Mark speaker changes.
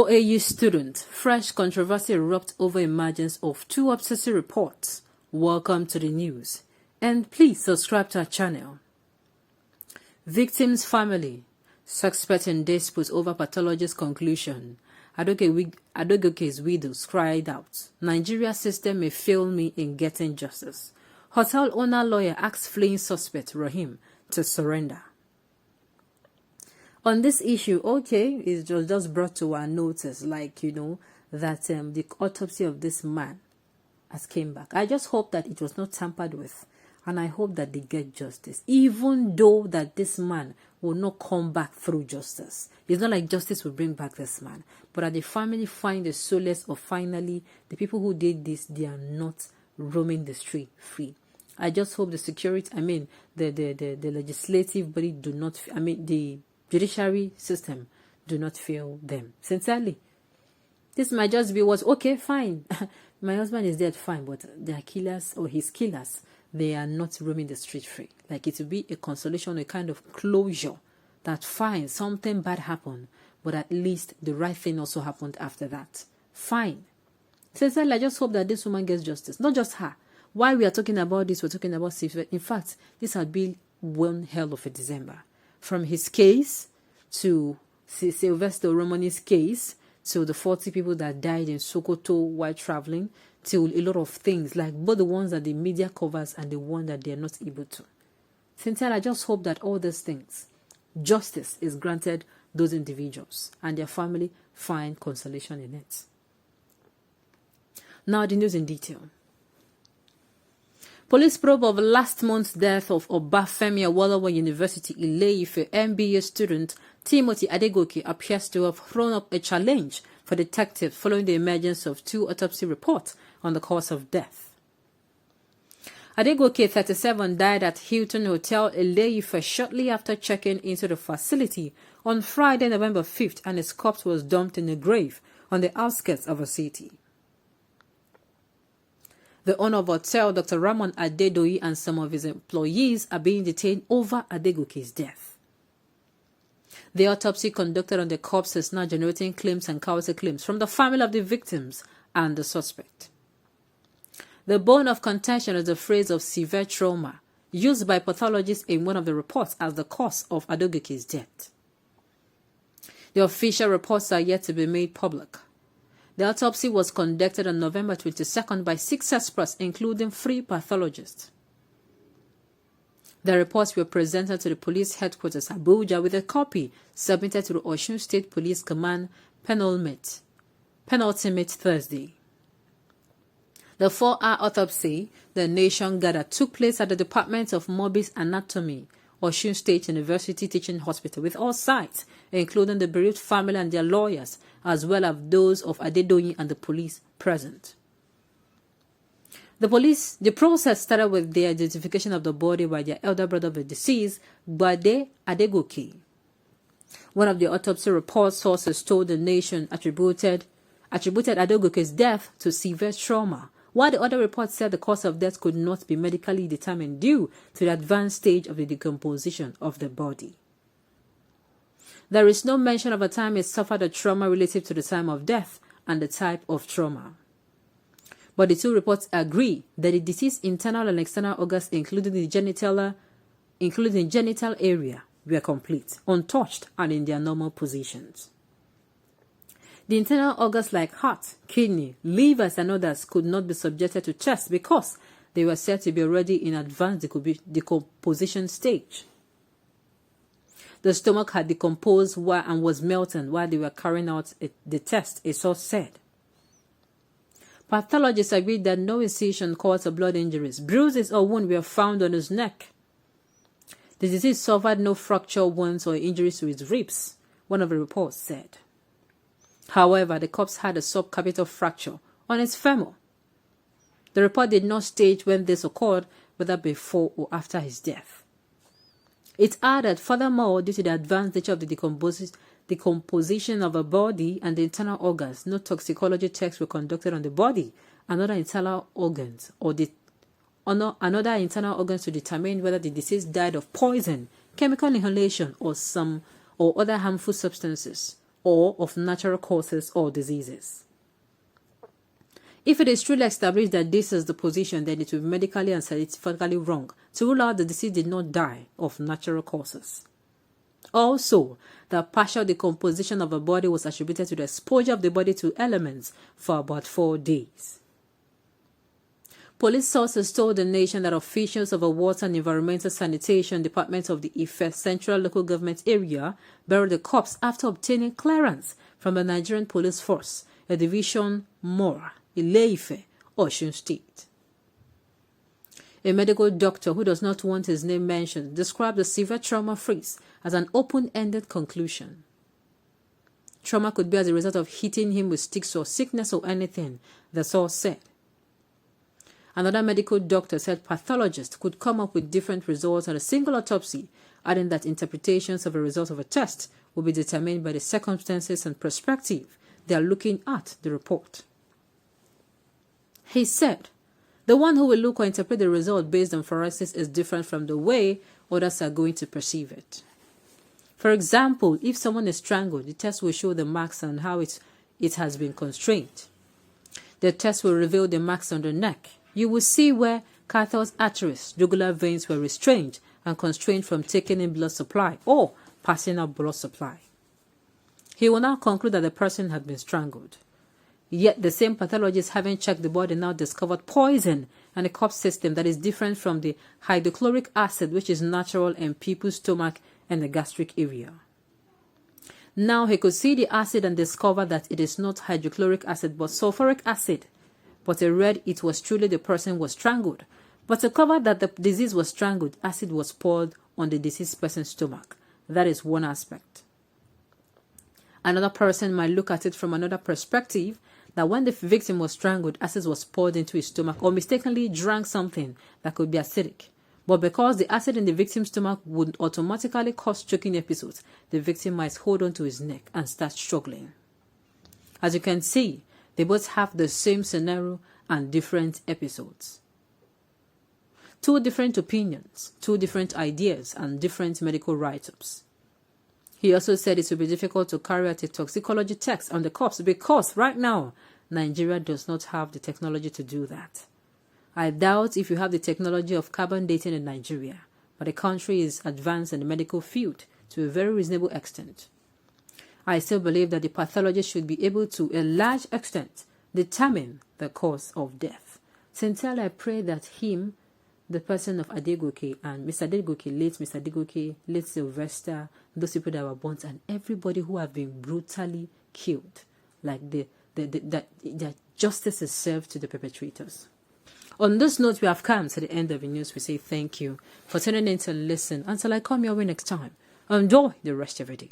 Speaker 1: OAU student, fresh controversy erupts over emergence of 2 autopsy reports. Welcome to the news, and please subscribe to our channel. Victim's family, suspect in dispute over pathologist's conclusion. Adegoke's widows cried out, Nigeria system may fail me in getting justice. Hotel owner lawyer asks fleeing suspect Rahim to surrender. On this issue, it was just brought to our notice, that the autopsy of this man has came back. I just hope that it was not tampered with, and I hope that they get justice, even though that this man will not come back through justice. It's not like justice will bring back this man, but that the family find the solace of finally the people who did this, they are not roaming the street free. I just hope the security, the legislative body do not, the judiciary system do not fail them. Sincerely, this might just be okay, fine. My husband is dead, fine, but their killers or his killers, they are not roaming the street free. Like it will be a consolation, a kind of closure that fine, something bad happened, but at least the right thing also happened after that. Fine. Sincerely, I just hope that this woman gets justice. Not just her. While we are talking about this, we're talking about Sylvester. In fact, this had been one hell of a December. From his case to Sylvester Romani's case to the 40 people that died in Sokoto while traveling, to a lot of things, like both the ones that the media covers and the one that they are not able to. Sincerely, I just hope that all these things, justice is granted those individuals and their family find consolation in it. Now the news in detail. Police probe of last month's death of Obafemi Awolowo University Ile-Ife MBA student Timothy Adegoke appears to have thrown up a challenge for detectives following the emergence of 2 autopsy reports on the cause of death. Adegoke, 37, died at Hilton Hotel Ile-Ife shortly after checking into the facility on Friday, November 5th, and his corpse was dumped in a grave on the outskirts of a city. The owner of the hotel, Dr. Ramon Adedoyi, and some of his employees are being detained over Adegoke's death. The autopsy conducted on the corpse is now generating claims and counterclaims from the family of the victims and the suspect. The bone of contention is the phrase of severe trauma used by pathologists in one of the reports as the cause of Adegoke's death. The official reports are yet to be made public. The autopsy was conducted on November 22nd by 6 experts, including 3 pathologists. The reports were presented to the police headquarters, Abuja, with a copy submitted to the Osun State Police Command penultimate Thursday. The 4-hour autopsy the nation gathered took place at the Department of Morbid Anatomy, Osun State University Teaching Hospital, with all sides, including the bereaved family and their lawyers, as well as those of Adedoyi and the police present. The process started with the identification of the body by their elder brother of the deceased, Gbade Adegoke. One of the autopsy report sources told the nation attributed Adegoke's death to severe trauma, while the other report said the cause of death could not be medically determined due to the advanced stage of the decomposition of the body. There is no mention of a time he suffered a trauma relative to the time of death and the type of trauma. But the 2 reports agree that the deceased's internal and external organs, including the genital area, were complete, untouched, and in their normal positions. The internal organs like heart, kidney, livers, and others could not be subjected to tests because they were said to be already in advanced decomposition stage. The stomach had decomposed and was melting while they were carrying out the test, a source said. Pathologists agreed that no incision caused blood injuries, bruises, or wounds were found on his neck. The deceased suffered no fracture wounds or injuries to his ribs, one of the reports said. However, the corpse had a subcapital fracture on its femur. The report did not state when this occurred, whether before or after his death. It added, furthermore, due to the advanced nature of the decomposition of a body and the internal organs, no toxicology tests were conducted on the body and other internal organs to determine whether the deceased died of poison, chemical inhalation, or other harmful substances, or of natural causes or diseases. If it is truly established that this is the position, then it will be medically and scientifically wrong to rule out the deceased did not die of natural causes. Also, the partial decomposition of the body was attributed to the exposure of the body to elements for about 4 days. Police sources told the nation that officials of the Water and Environmental Sanitation Department of the Ife Central Local Government Area buried the corpse after obtaining clearance from the Nigerian Police Force, a division Mora, Ile-Ife, Osun State. A medical doctor who does not want his name mentioned described the severe trauma freeze as an open-ended conclusion. Trauma could be as a result of hitting him with sticks or sickness or anything, the source said. Another medical doctor said pathologists could come up with different results on a single autopsy, adding that interpretations of the results of a test will be determined by the circumstances and perspective they are looking at the report. He said, the one who will look or interpret the result based on forensics is different from the way others are going to perceive it. For example, if someone is strangled, the test will show the marks and how it has been constrained. The test will reveal the marks on the neck. You will see where cathars arteries, jugular veins were restrained and constrained from taking in blood supply or passing out blood supply. He will now conclude that the person had been strangled. Yet the same pathologists, having checked the body, now discovered poison and a corpse system that is different from the hydrochloric acid, which is natural in people's stomach and the gastric area. Now he could see the acid and discover that it is not hydrochloric acid but sulfuric acid. But he read it was truly the person was strangled. But to cover that the disease was strangled, acid was poured on the deceased person's stomach. That is one aspect. Another person might look at it from another perspective, that when the victim was strangled, acid was poured into his stomach or mistakenly drank something that could be acidic. But because the acid in the victim's stomach would automatically cause choking episodes, the victim might hold on to his neck and start struggling. As you can see, they both have the same scenario and different episodes. 2 different opinions, 2 different ideas, and different medical write-ups. He also said it would be difficult to carry out a toxicology test on the corpse because right now, Nigeria does not have the technology to do that. I doubt if you have the technology of carbon dating in Nigeria, but the country is advanced in the medical field to a very reasonable extent. I still believe that the pathologist should be able to, a large extent, determine the cause of death. Sincerely, I pray that him, the person of Adegoke, and Mr. Adegoke, late Mr. Adegoke, late Sylvester, those people that were burnt, and everybody who have been brutally killed, like that justice is served to the perpetrators. On this note, we have come to the end of the news. We say thank you for tuning in to listen. Until I come your way next time, enjoy the rest of your day.